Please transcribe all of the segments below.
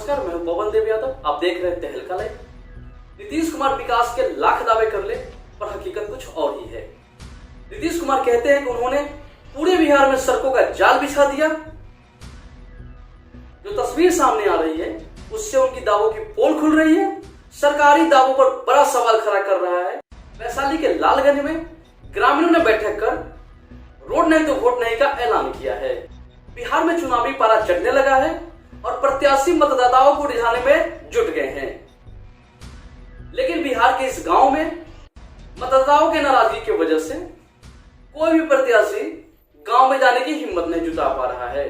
नमस्कार, मैं हूं पवन देव यादव। आप देख रहे हैं तहलका लाइव। नीतीश कुमार विकास के लाख दावे कर ले, पर हकीकत कुछ और ही है। नीतीश कुमार कहते हैं कि उन्होंने पूरे बिहार में सड़कों का जाल बिछा दिया। जो तस्वीर सामने आ रही है उससे उनकी दावों की पोल खुल रही है। सरकारी दावों पर बड़ा सवाल खड़ा कर रहा है। वैशाली के लालगंज में ग्रामीणों ने बैठक कर रोड नहीं तो वोट नहीं का ऐलान किया है। बिहार में चुनावी पारा चढ़ने लगा है और प्रत्याशी मतदाताओं को रिझाने में जुट गए हैं। लेकिन बिहार के इस गांव में मतदाताओं के नाराजगी की वजह से कोई भी प्रत्याशी गांव में जाने की हिम्मत नहीं जुटा पा रहा है।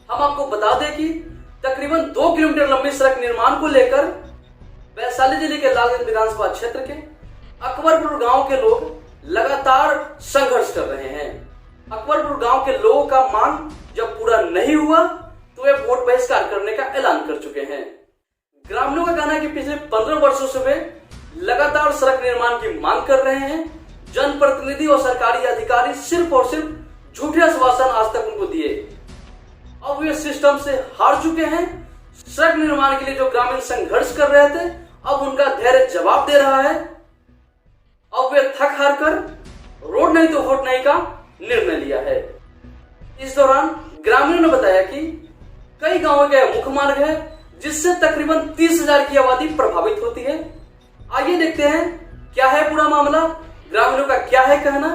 हम आपको बता दें कि तकरीबन 2 किलोमीटर लंबी सड़क निर्माण को लेकर वैशाली जिले के लालगंज विधानसभा क्षेत्र के अकबरपुर गांव के लोग लगातार संघर्ष कर रहे हैं। अकबरपुर गांव के लोगों का मांग जब पूरा नहीं हुआ तो वे वोट बहिष्कार करने का ऐलान कर चुके हैं। ग्रामीणों का कहना है कि पिछले 15 वर्षों से वे लगातार सड़क निर्माण की मांग कर रहे हैं। जनप्रतिनिधि और सरकारी अधिकारी सिर्फ और सिर्फ झूठे आश्वासन आज तक उनको दिए। अब वे सिस्टम से हार चुके हैं। सड़क निर्माण के लिए जो ग्रामीण संघर्ष कर रहे थे, अब उनका धैर्य जवाब दे रहा है। अब वे थक हार कर रोड नहीं तो वोट नहीं का निर्णय लिया है। इस दौरान ग्रामीणों ने बताया कि कई गांवों के मुख्य मार्ग है जिससे तकरीबन 30,000 की आबादी प्रभावित होती है। आइए देखते हैं क्या है पूरा मामला, ग्रामीणों का क्या है कहना।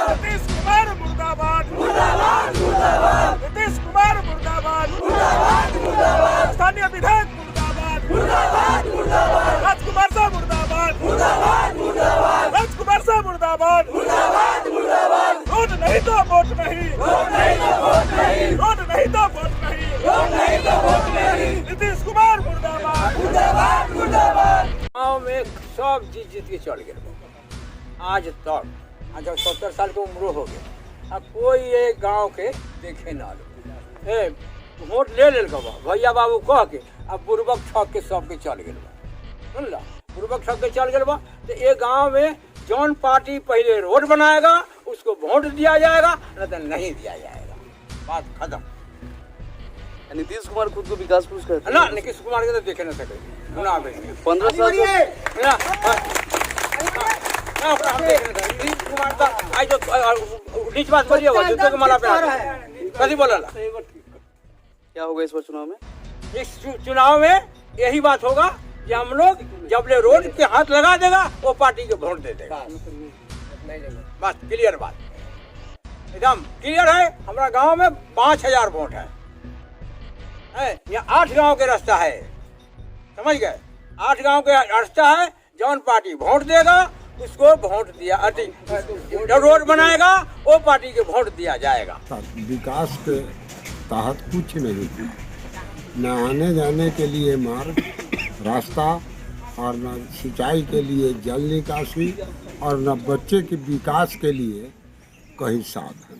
नीतीश कुमार मुर्दाबाद, मुर्दाबाद, मुर्दाबाद। नीतीश कुमार मुर्दाबाद, मुर्दाबाद, मुर्दाबाद। स्थानीय विधायक मुर्दाबाद, मुर्दाबाद, मुर्दाबाद। राजकुमार साहब मुर्दाबाद, मुर्दाबाद, मुर्दाबाद। राजकुमार साहब मुर्दाबाद, मुर्दाबाद, मुर्दाबाद। रोड नहीं तो वोट नहीं, रोड नहीं तो वोट नहीं, रोड नहीं तो वोट नहीं, रोड नहीं तो वोट नहीं। नीतीश कुमार मुर्दाबाद, मुर्दाबाद, मुर्दाबाद। गाँव में सब जीत जीत के चल गए आज तक। जब 70 साल के उम्र हो गया, अब कोई ये गांव के देखे ना लो। वोट ले भैया बाबू कह के अब बुर्बक छक के सबके चल गए सुन ला, बुर्बक छक के चल गए तो ये गांव में जौन पार्टी पहले रोड बनाएगा उसको वोट दिया जाएगा, न तो नहीं दिया जाएगा। बात खत्म। नीतीश कुमार खुद को विकास पुरुष कहते हैं ना, नीतीश कुमार के तो देखे ना सके 15 साल क्या होगा इस बार चुनाव में? इस चुनाव में यही बात होगा कि हम लोग जब ले रोड के हाथ लगा देगा वो पार्टी को वोट दे देगा। बस क्लियर बात, एकदम क्लियर है। हमारा गांव में 5,000 वोट है। यहाँ 8 गांव के रास्ता है, समझ गए? 8 गांव के रास्ता है। जौन पार्टी वोट देगा उसको वोट दिया, जब रोड बनाएगा वो पार्टी के वोट दिया जाएगा। विकास के तहत कुछ नहीं, न आने जाने के लिए मार्ग रास्ता और न सिंचाई के लिए जल निकासी और न बच्चे के विकास के लिए कहीं साधन।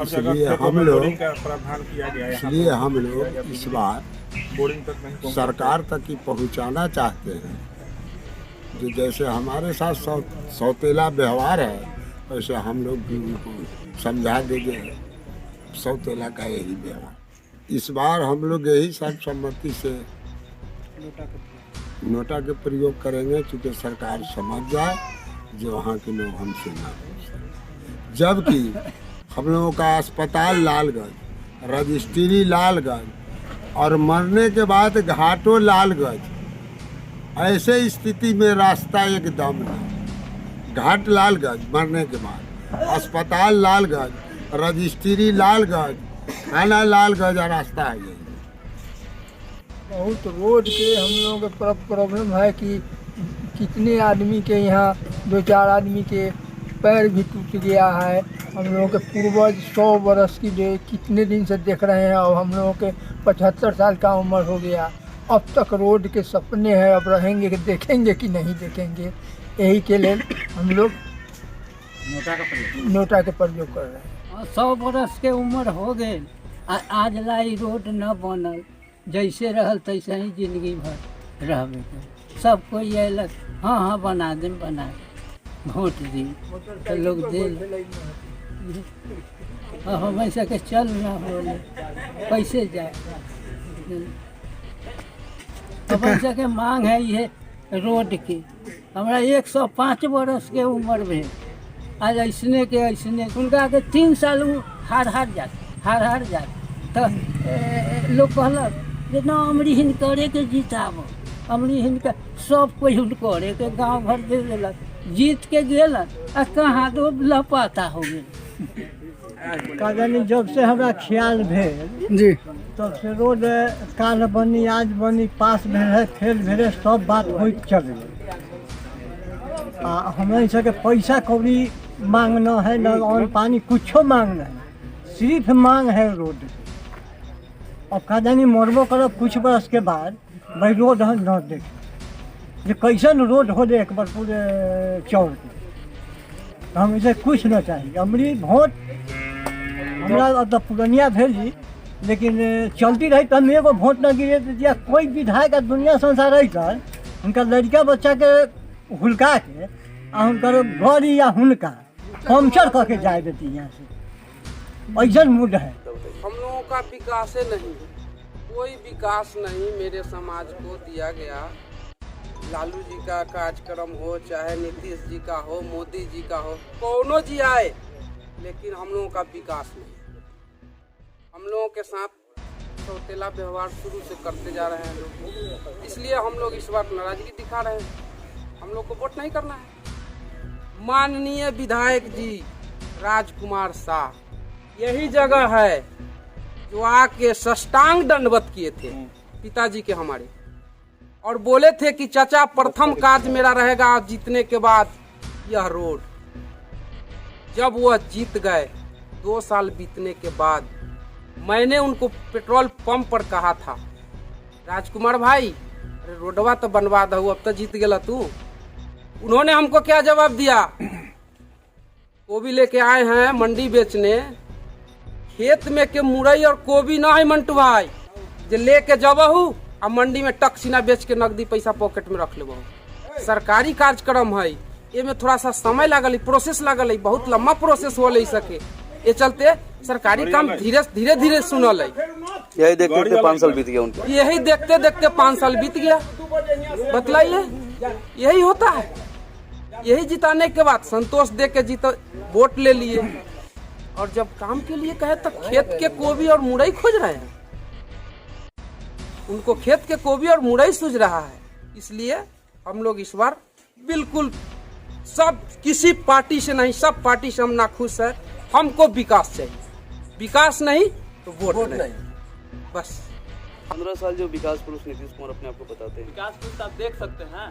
इसलिए हम लोग इस बार सरकार तक ही पहुंचाना चाहते हैं। जो जैसे हमारे साथ सौतेला व्यवहार है वैसे हम लोग भी उनको समझा देंगे सौतेला का यही व्यवहार। इस बार हम लोग यही सर्वसम्मति से नोटा के प्रयोग करेंगे, क्योंकि सरकार समझ जाए जो वहाँ के लोग हमसे ना पूछें। जबकि हम लोगों का अस्पताल लालगंज, रजिस्ट्री लालगंज और मरने के बाद घाटों लालगंज, ऐसे स्थिति में रास्ता एकदम नहीं। घाट लालगंज मरने के बाद, अस्पताल लालगंज, रजिस्ट्री लालगंज, थाना लालगंज रास्ता है। यही बहुत रोड के हम लोगों के प्रॉब्लम है कि कितने आदमी के यहाँ 2-4 आदमी के पैर भी टूट गया है। हम लोगों के पूर्वज 100 वर्ष की कितने दिन से देख रहे हैं और हम लोगों के 75 साल का उम्र हो गया। अब तक रोड के सपने हैं, अब रहेंगे कि देखेंगे कि नहीं देखेंगे। यही के लिए हम लोग नोटा का प्रयोग कर रहे हैं। 100 बरस के उम्र हो गए, आज लाई रोड न बनल, जैसे रहल तैसे ही जिंदगी भर रहबे। सब कोई अयलक, हाँ हाँ बना दें बना दें। वोट दी तो लोग दे हम ऐसा के चल ना हो कैसे जाए। अब ऐसा के मांग है ये रोड की। हमारा 105 बरस के उम्र में आज ऐसने के ऐसने उनका के 3 साल हार जाते तो लोग कहलक जे ना अमरीहीन करे के जिताब अमरीहीन के सब कोई करे के गाँव भर दे दिलक जीत के गेलन आ कहाँ तो लापता हो गए। का जानी जब से हमारा ख्याल भेल जी तब से रोड काल बनी आज बनी पास भेल फेल भेल सब बात हो चल हमें सबके पैसा कौड़ी मांगना है न और पानी कुछो मांगना है सिर्फ मांग है रोड। अब का जानी मरबो करब कुछ बरस के बाद भाई रोड हम न देखे जो कैसन रोड हो जाए एक बार पूरे चौड़ के तो हम इसे कुछ न चाहिए। हमारी वोट हमारा तो पुरनिया भेल जी लेकिन चलती रही तो हम एगो वोट न गिरे दिया कोई विधायक दुनिया संसार रही सर उनका लड़का बच्चा के हुलका के उनकर गाड़ी या हुनका पंचर करके जाए देती यहाँ से ऐसा मूड है। हम लोगों का विकास नहीं कोई विकास नहीं मेरे समाज को दिया गया। लालू जी का कार्यक्रम हो चाहे नीतीश जी का हो मोदी जी का हो कौनो जी आए लेकिन हम लोगों का विकास नहीं। हम लोगों के साथ सौतेला व्यवहार शुरू से करते जा रहे हैं लोग इसलिए हम लोग इस बार नाराजगी दिखा रहे हैं। हम लोग को वोट नहीं करना है। माननीय विधायक जी राजकुमार शाह यही जगह है जो आके साष्टांग दंडवत किए थे पिताजी के हमारे और बोले थे कि चाचा प्रथम कार्य मेरा रहेगा जीतने के बाद यह रोड। जब वह जीत गए 2 साल बीतने के बाद मैंने उनको पेट्रोल पंप पर कहा था राजकुमार भाई अरे रोडवा तो बनवा दो अब तो जीत गया तू। उन्होंने हमको क्या जवाब दिया गोभी लेके आए हैं मंडी बेचने खेत में के मुरई और गोभी ना है मंटू भाई जे लेके जबहू आ मंडी में टक्सीना बेच के नकदी पैसा पॉकेट में रख लेबहू। सरकारी कार्यक्रम है ये में थोड़ा सा समय लागल प्रोसेस लागल बहुत लंबा प्रोसेस हो ले सके ये चलते सरकारी काम धीरे धीरे सुनल है। यही देखते देखते 5 साल बीत गया उनका। यही देखते देखते 5 साल बीत गया। बतलाइए यही होता है। यही जिताने के बाद संतोष दे के जीत वोट ले लिए और जब काम के लिए कहे तो खेत के गोभी और मुरई खोज रहे हैं। उनको खेत के गोभी और मुरई सूझ रहा है। इसलिए हम लोग इस बार बिल्कुल सब किसी पार्टी से नहीं सब पार्टी से हम नाखुश है। हमको विकास चाहिए विकास नहीं तो वोट नहीं बस। 15 साल जो विकास पुरुष नीतीश कुमार अपने आप को बताते हैं। विकास पुरुष आप देख सकते हैं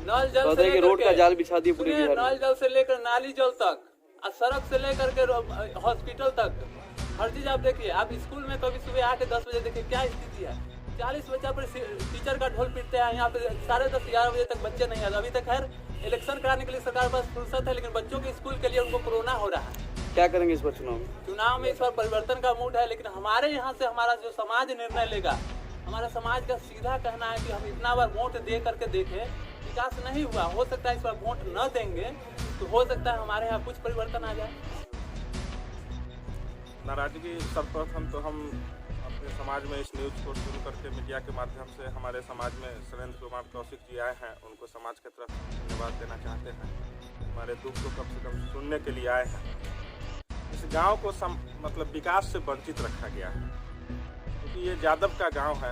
नल जल से लेकर रोड का जाल बिछा दिए पूरे बिहार में। नल जल से लेकर नाली जल तक और सड़क से लेकर के हॉस्पिटल तक हर चीज आप देखिए। आप स्कूल में कभी सुबह आके 10 बजे देखिए क्या स्थिति है। 40 बच्चा पर टीचर का ढोल पीटते हैं। यहाँ पे 10:30-11 बजे तक बच्चे नहीं आते। अभी तक खैर इलेक्शन कराने के लिए सरकार के पास फुर्सत है लेकिन बच्चों के स्कूल के लिए उनको कोरोना हो रहा है। क्या करेंगे इस बार चुनाव में? इस बार परिवर्तन का मूड है लेकिन हमारे यहाँ से हमारा जो समाज निर्णय लेगा। हमारा समाज का सीधा कहना है कि हम इतना बार वोट दे करके देखें विकास नहीं हुआ। हो सकता है इस बार वोट न देंगे तो हो सकता है हमारे यहाँ कुछ परिवर्तन आ जाए। नाराजगी सर्वप्रथम तो हम अपने समाज में इस न्यूज़ को शुरू करके मीडिया के माध्यम से हमारे समाज में सुरेंद्र कुमार कौशिक जी आए हैं उनको समाज की तरफ धन्यवाद देना चाहते हैं। हमारे दुख को कम से कम सुनने के लिए आए हैं। इस गांव को मतलब विकास से वंचित रखा गया है क्योंकि ये यादव का गांव है।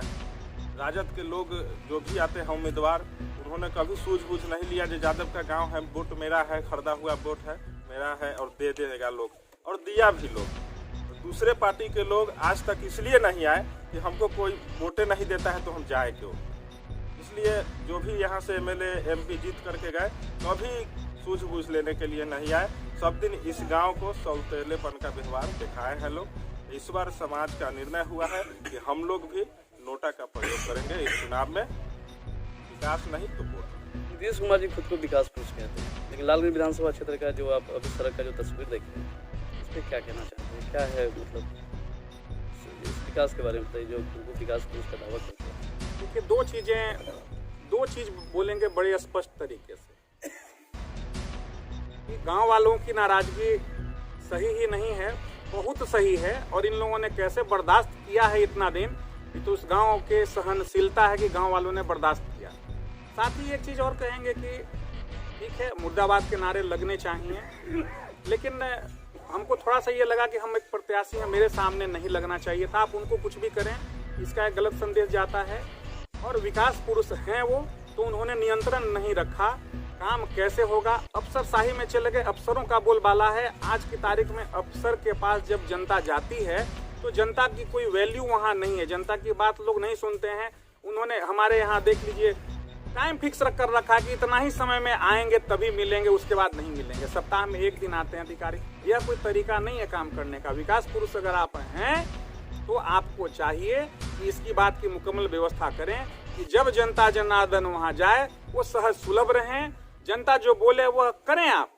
राजद के लोग जो भी आते हैं उम्मीदवार उन्होंने कभी सूझबूझ नहीं लिया जो यादव का गांव है वोट मेरा है खरीदा हुआ वोट है मेरा है और दे देगा लोग और दिया भी लोग। दूसरे पार्टी के लोग आज तक इसलिए नहीं आए कि हमको कोई वोटें नहीं देता है तो हम जाए क्यों। इसलिए जो भी यहाँ से एमएलए एमपी जीत करके गए कभी सूझबूझ लेने के लिए नहीं आए। सब दिन इस गांव को सौतेलेपन का व्यवहार दिखाए हैं लोग। इस बार समाज का निर्णय हुआ है कि हम लोग भी नोटा का प्रयोग करेंगे इस चुनाव में। विकास नहीं तो वोट। नीतीश कुमार जी खुद को विकास पुरुष कहते हैं लेकिन लालगंज विधानसभा क्षेत्र का जो आप अभी सड़क का जो तस्वीर देखे उस पर क्या कहना चाहते हैं? क्या है मतलब इस विकास के बारे में बताइए जो विकास पुरुष का दावा करते हैं। देखिए दो चीज़ बोलेंगे बड़े स्पष्ट तरीके से। गांव वालों की नाराजगी सही ही नहीं है, बहुत सही है। और इन लोगों ने कैसे बर्दाश्त किया है इतना दिन, ये तो उस गांव के सहनशीलता है कि गांव वालों ने बर्दाश्त किया। साथ ही एक चीज़ और कहेंगे कि ठीक है, मुर्दाबाद के नारे लगने चाहिए, लेकिन हमको थोड़ा सा ये लगा कि हम एक प्रत्याशी हैं, मेरे सामने नहीं लगना चाहिए था। आप उनको कुछ भी करें, इसका एक गलत संदेश जाता है। और विकास पुरुष हैं वो, तो उन्होंने नियंत्रण नहीं रखा। काम कैसे होगा, अफसरशाही में चले गए। अफसरों का बोलबाला है। आज की तारीख में अफसर के पास जब जनता जाती है तो जनता की कोई वैल्यू वहाँ नहीं है, जनता की बात लोग नहीं सुनते हैं। उन्होंने हमारे यहाँ देख लीजिए टाइम फिक्स कर रखा है कि इतना ही समय में आएंगे तभी मिलेंगे, उसके बाद नहीं मिलेंगे। सप्ताह में एक दिन आते हैं अधिकारी। यह कोई तरीका नहीं है काम करने का। विकास पुरुष अगर आप हैं तो आपको चाहिए कि इसकी बात की मुकम्मल व्यवस्था करें कि जब जनता जनार्दन वहाँ जाए वो सहज सुलभ रहें, जनता जो बोले वह करें। आप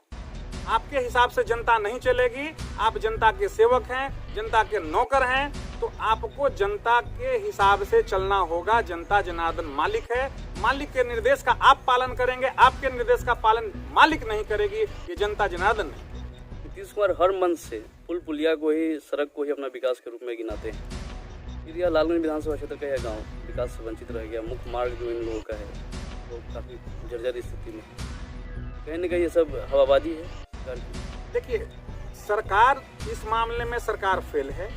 आपके हिसाब से जनता नहीं चलेगी। आप जनता के सेवक हैं, जनता के नौकर हैं, तो आपको जनता के हिसाब से चलना होगा। जनता जनार्दन मालिक है, मालिक के निर्देश का आप पालन करेंगे। आपके निर्देश का पालन मालिक नहीं करेगी, ये जनता जनार्दन नहीं। नीतीश कुमार हर मंच से पुल पुलिया को ही, सड़क को ही अपना विकास के रूप में गिनाते हैं। फिर यह लालगंज विधानसभा क्षेत्र का यह गाँव विकास से वंचित रह गया। मुख्य मार्ग जो इन लोगों का है वो काफी जर्जर स्थिति में है। कहीं न कहीं ये सब हवाबाजी है। देखिए, सरकार इस मामले में सरकार फेल है।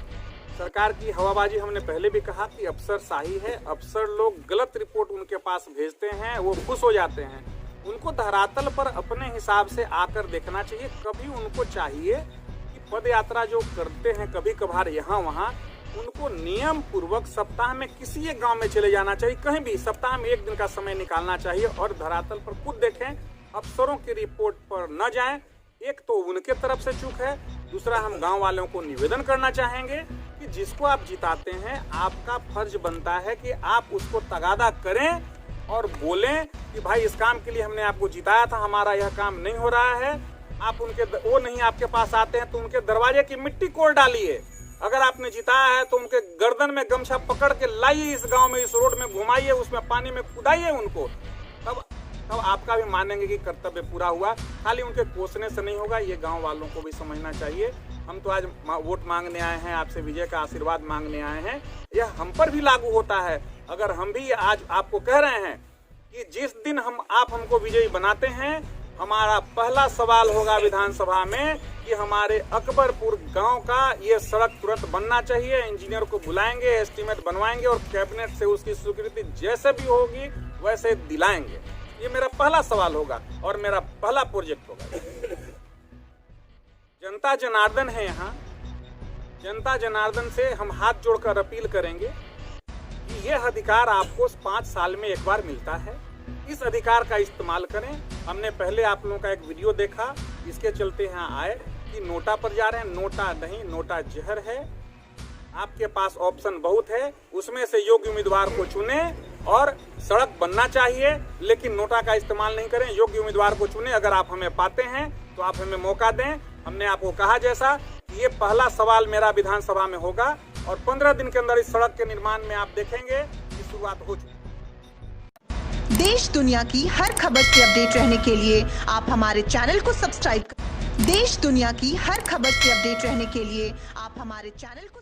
सरकार की हवाबाजी हमने पहले भी कहा कि अफसरशाही है। अफसर लोग गलत रिपोर्ट उनके पास भेजते हैं, वो खुश हो जाते हैं। उनको धरातल पर अपने हिसाब से आकर देखना चाहिए। कभी उनको चाहिए कि पद यात्रा जो करते हैं कभी कभार यहाँ वहाँ, उनको नियम पूर्वक सप्ताह में किसी एक गांव में चले जाना चाहिए। कहीं भी सप्ताह में एक दिन का समय निकालना चाहिए और धरातल पर खुद देखें, अफसरों की रिपोर्ट पर न जाएं। एक तो उनके तरफ से चूक है, दूसरा हम गांव वालों को निवेदन करना चाहेंगे कि जिसको आप जिताते हैं आपका फर्ज बनता है कि आप उसको तगादा करें और बोलें कि भाई इस काम के लिए हमने आपको जिताया था, हमारा यह काम नहीं हो रहा है। आप वो नहीं आपके पास आते हैं तो उनके दरवाजे की मिट्टी कोड़ डालिए। अगर आपने जिताया है तो उनके गर्दन में गमछा पकड़ के लाइए, इस गांव में, इस रोड में घुमाइए, उसमें पानी में कूदाइए उनको। तब आपका भी मानेंगे कि कर्तव्य पूरा हुआ। खाली उनके कोसने से नहीं होगा, ये गांव वालों को भी समझना चाहिए। हम तो आज वोट मांगने आए हैं, आपसे विजय का आशीर्वाद मांगने आए हैं। यह हम पर भी लागू होता है। अगर हम भी आज आपको कह रहे हैं कि जिस दिन आप हमको विजयी बनाते हैं, हमारा पहला सवाल होगा विधानसभा में कि हमारे अकबरपुर गांव का ये सड़क तुरंत बनना चाहिए। इंजीनियर को बुलाएंगे, एस्टीमेट बनवाएंगे और कैबिनेट से उसकी स्वीकृति जैसे भी होगी वैसे दिलाएंगे। ये मेरा पहला सवाल होगा और मेरा पहला प्रोजेक्ट होगा। जनता जनार्दन है यहाँ। जनता जनार्दन से हम हाथ जोड़कर अपील करेंगे कि यह अधिकार आपको 5 साल में एक बार मिलता है। इस अधिकार का इस्तेमाल करें। हमने पहले आप लोगों का एक वीडियो देखा, इसके चलते यहाँ आए कि नोटा पर जा रहे हैं। नोटा नहीं, नोटा जहर है। आपके पास ऑप्शन बहुत है, उसमें से योग्य उम्मीदवार को चुने और सड़क बनना चाहिए, लेकिन नोटा का इस्तेमाल नहीं करें। योग्य उम्मीदवार को चुने। अगर आप हमें पाते हैं तो आप हमें मौका दें। हमने आपको कहा जैसा कि ये पहला सवाल मेरा विधानसभा में होगा और 15 दिन के अंदर इस सड़क के निर्माण में आप देखेंगे कि शुरुआत हो चुकी है। देश दुनिया की हर खबर से अपडेट रहने के लिए आप हमारे चैनल को सब्सक्राइब करें। देश दुनिया की हर खबर से अपडेट रहने के लिए आप हमारे चैनल को